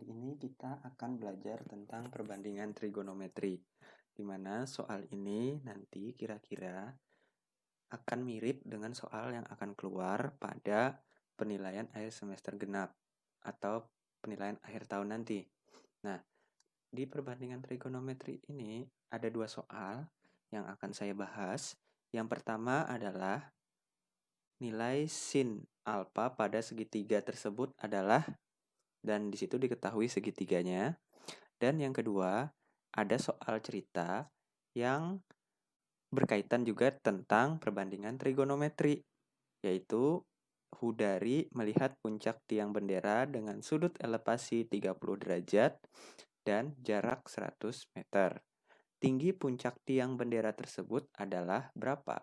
ini kita akan belajar tentang perbandingan trigonometri, di mana soal ini nanti kira-kira akan mirip dengan soal yang akan keluar pada penilaian akhir semester genap atau penilaian akhir tahun nanti. Nah, di perbandingan trigonometri ini ada dua soal yang akan saya bahas. Yang pertama adalah nilai sin alfa pada segitiga tersebut adalah, dan di situ diketahui segitiganya. Dan yang kedua, ada soal cerita yang berkaitan juga tentang perbandingan trigonometri, yaitu Hudari melihat puncak tiang bendera dengan sudut elevasi 30 derajat dan jarak 100 meter. Tinggi puncak tiang bendera tersebut adalah berapa?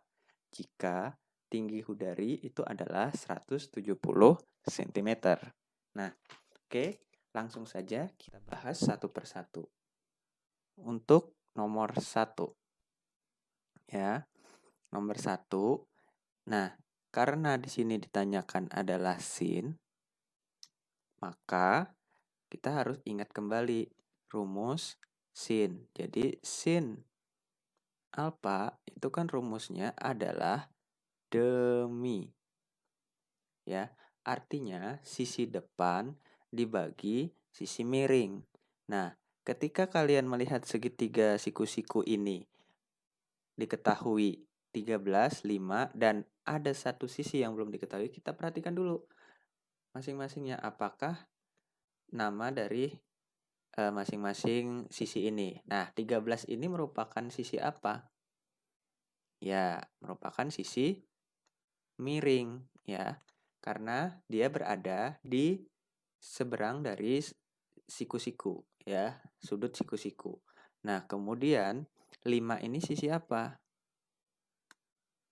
Jika tinggi Hudari itu adalah 170 cm. Nah, oke, langsung saja kita bahas satu persatu. Untuk nomor 1, ya, nomor 1. Nah, karena di sini ditanyakan adalah sin, maka kita harus ingat kembali rumus sin. Jadi sin alfa itu kan rumusnya adalah demi. Ya, artinya sisi depan dibagi sisi miring. Nah, ketika kalian melihat segitiga siku-siku ini diketahui 13, 5, dan ada satu sisi yang belum diketahui, kita perhatikan dulu masing-masingnya apakah nama dari masing-masing sisi ini. Nah, 13 ini merupakan sisi apa? Ya, merupakan sisi miring, ya. Karena dia berada di seberang dari siku-siku, ya, sudut siku-siku. Nah, kemudian 5 ini sisi apa?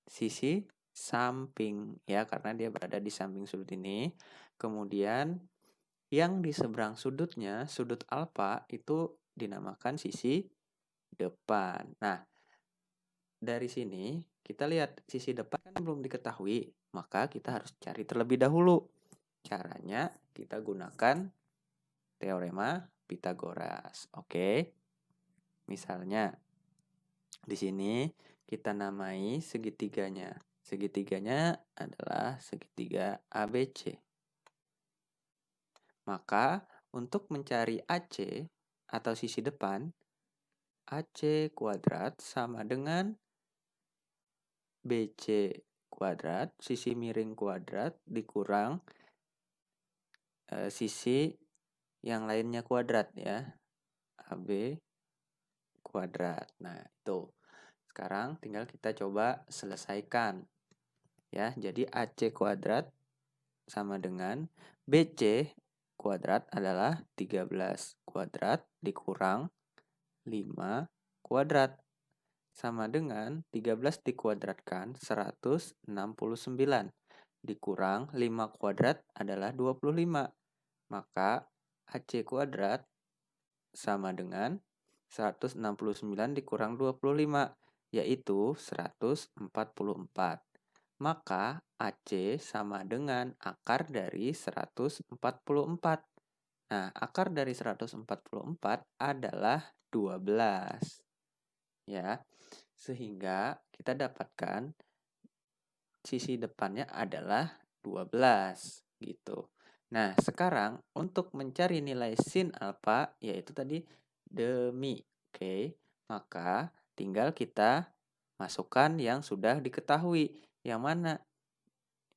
Sisi samping, ya, karena dia berada di samping sudut ini. Kemudian yang di seberang sudutnya, sudut alfa itu dinamakan sisi depan. Nah, dari sini kita lihat sisi depan kan belum diketahui, maka kita harus cari terlebih dahulu. Caranya kita gunakan teorema Pythagoras. Oke. Misalnya di sini kita namai segitiganya. Segitiganya adalah segitiga ABC. Maka untuk mencari AC atau sisi depan, AC kuadrat sama dengan BC kuadrat, sisi miring kuadrat dikurang sisi yang lainnya kuadrat, ya. AB kuadrat. Nah, itu. Sekarang tinggal kita coba selesaikan. Ya, jadi AC kuadrat sama dengan BC kuadrat adalah 13 kuadrat dikurang 5 kuadrat. Sama dengan 13 dikuadratkan 169 dikurang 5 kuadrat adalah 25. Maka AC kuadrat sama dengan 169 dikurang 25, yaitu 144. Maka AC sama dengan akar dari 144. Nah, akar dari 144 adalah 12. Ya, sehingga kita dapatkan sisi depannya adalah 12 gitu. Nah, sekarang untuk mencari nilai sin alfa yaitu tadi demi. Oke, maka tinggal kita masukkan yang sudah diketahui. Yang mana?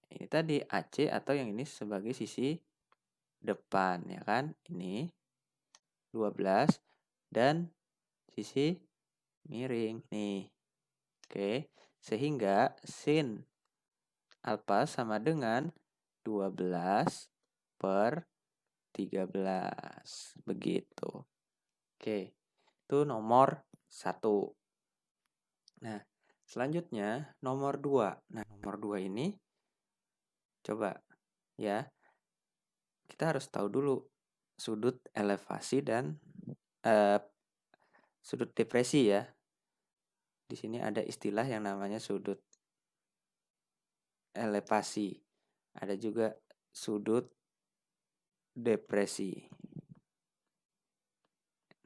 Ini tadi AC atau yang ini sebagai sisi depan, ya kan? Ini 12 dan sisi miring nih. Oke, sehingga sin alfa sama dengan 12 per 13. Begitu. Oke, itu nomor 1. Nah, selanjutnya nomor 2. Nah, nomor 2 ini coba ya. Kita harus tahu dulu sudut elevasi dan sudut depresi, ya. Di sini ada istilah yang namanya sudut elevasi. Ada juga sudut depresi.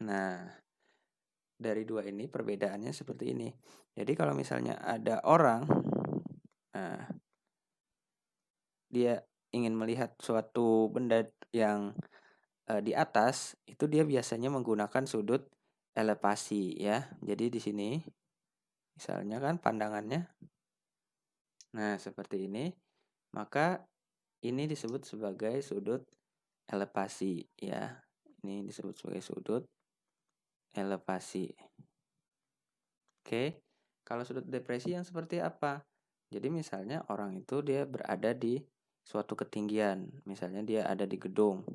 Nah, dari dua ini perbedaannya seperti ini. Jadi kalau misalnya ada orang, nah, dia ingin melihat suatu benda yang di atas, itu dia biasanya menggunakan sudut elevasi ya. Jadi di sini misalnya kan pandangannya, nah seperti ini, maka ini disebut sebagai sudut elevasi ya. Ini disebut sebagai sudut elevasi. Oke, kalau sudut depresi yang seperti apa? Jadi misalnya orang itu dia berada di suatu ketinggian, misalnya dia ada di gedung.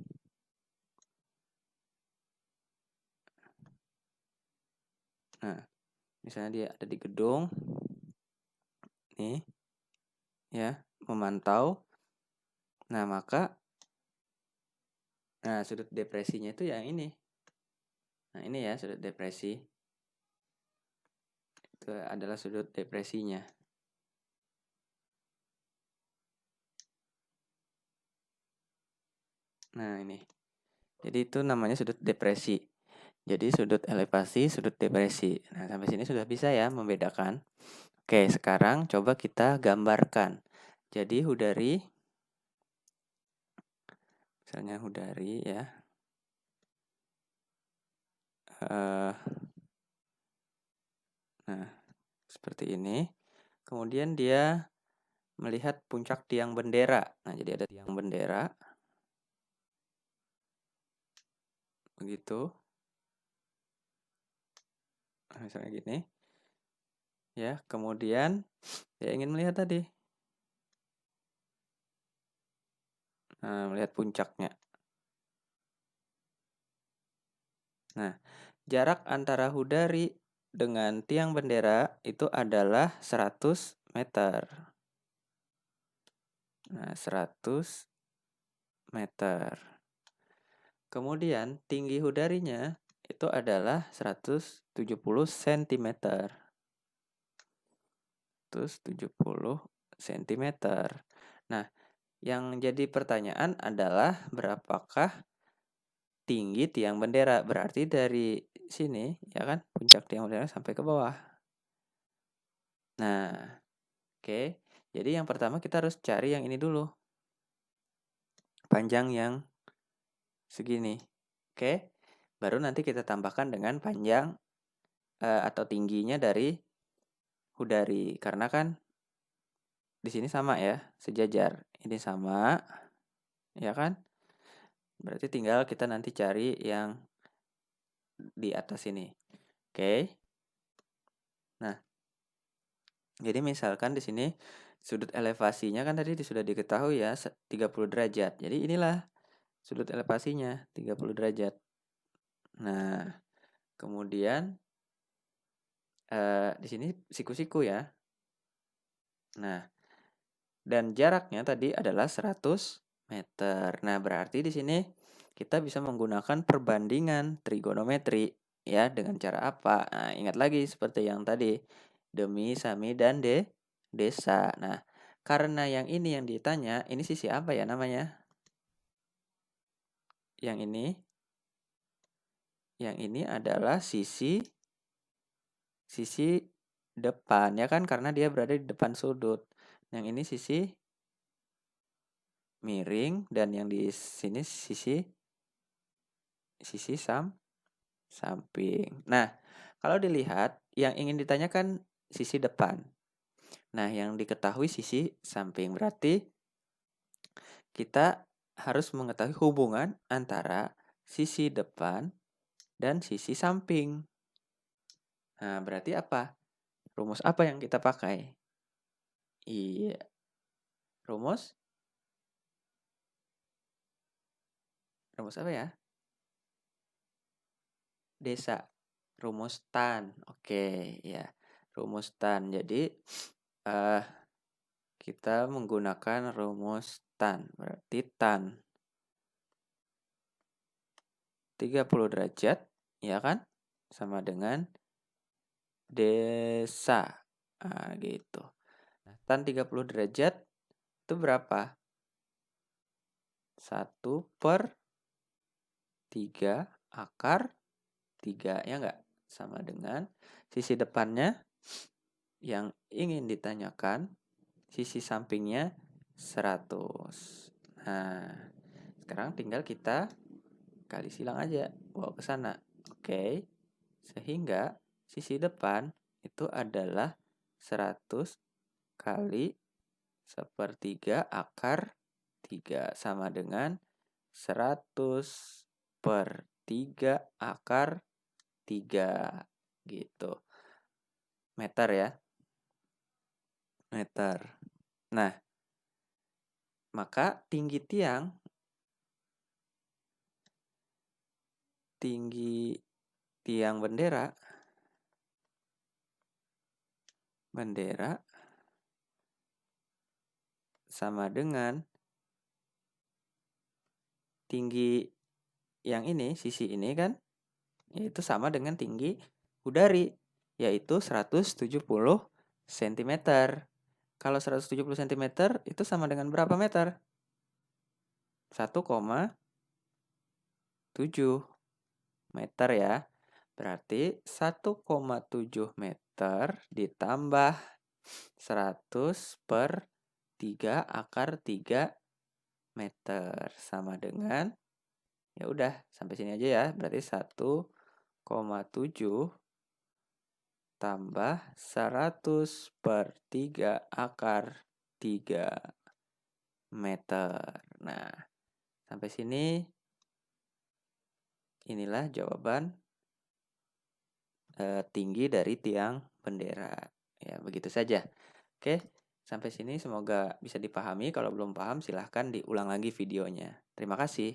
Nah, misalnya dia ada di gedung, nih, ya, memantau. Nah, maka, sudut depresinya itu yang ini. Nah, ini ya sudut depresi. Itu adalah sudut depresinya. Nah, ini. Jadi itu namanya sudut depresi. Jadi sudut elevasi, sudut depresi. Nah, sampai sini sudah bisa ya membedakan. Oke, sekarang coba kita gambarkan. Jadi Hudari, misalnya Hudari ya. Nah, seperti ini. Kemudian dia melihat puncak tiang bendera. Nah, jadi ada tiang bendera. Begitu. Nah, misalnya gini. Ya, kemudian dia ingin melihat tadi. Nah, melihat puncaknya. Nah, jarak antara Hudari dengan tiang bendera itu adalah 100 meter. Nah, 100 meter. Kemudian tinggi Hudarinya itu adalah 170 cm. 170 cm. Nah, yang jadi pertanyaan adalah berapakah tinggi tiang bendera? Berarti dari sini, ya kan, puncak tiang bendera sampai ke bawah. Nah, oke. Jadi yang pertama kita harus cari yang ini dulu. Panjang yang segini. Oke. Baru nanti kita tambahkan dengan panjang atau tingginya dari Hudari. Karena kan di sini sama ya, sejajar. Ini sama, ya kan? Berarti tinggal kita nanti cari yang di atas ini. Oke. Nah, jadi misalkan di sini sudut elevasinya kan tadi sudah diketahui ya 30 derajat. Jadi inilah sudut elevasinya 30 derajat. Nah, kemudian di sini siku-siku ya. Nah, dan jaraknya tadi adalah 100 meter. Nah, berarti di sini kita bisa menggunakan perbandingan trigonometri ya dengan cara apa? Nah, ingat lagi seperti yang tadi, demi, sami, dan desa. Nah, karena yang ini yang ditanya, ini sisi apa ya namanya? Yang ini adalah sisi depan ya kan karena dia berada di depan sudut. Yang ini sisi miring dan yang di sini sisi samping. Nah, kalau dilihat yang ingin ditanyakan sisi depan. Nah, yang diketahui sisi samping. Berarti kita harus mengetahui hubungan antara sisi depan dan sisi samping. Nah, berarti apa? Rumus apa yang kita pakai? Iya. Rumus apa ya? Desa. Rumus tan. Oke, ya. Rumus tan. Jadi kita menggunakan rumus tan. Berarti tan 30 derajat, ya kan? Sama dengan desa. Nah, gitu. Nah, tan 30 derajat itu berapa? 1/3 akar 3, ya enggak? Sama dengan sisi depannya yang ingin ditanyakan, sisi sampingnya 100. Nah, sekarang tinggal kita kali silang aja, bawa ke sana. Oke, sehingga sisi depan itu adalah 100 kali 1/3 akar 3 sama dengan 100/3 akar 3 gitu. Meter ya. Meter. Nah, maka tinggi tiang bendera sama dengan tinggi yang ini, sisi ini kan, yaitu sama dengan tinggi udari, yaitu 170 cm. Kalau 170 cm itu sama dengan berapa meter? 1,7 meter ya. Berarti 1,7 meter ditambah 100/3 akar 3 meter sama dengan, ya udah sampai sini aja ya. Berarti 1,7 tambah 100/3 akar 3 meter. Nah, sampai sini inilah jawaban tinggi dari tiang bendera. Ya, begitu saja. Oke, sampai sini semoga bisa dipahami. Kalau belum paham silahkan diulang lagi videonya. Terima kasih.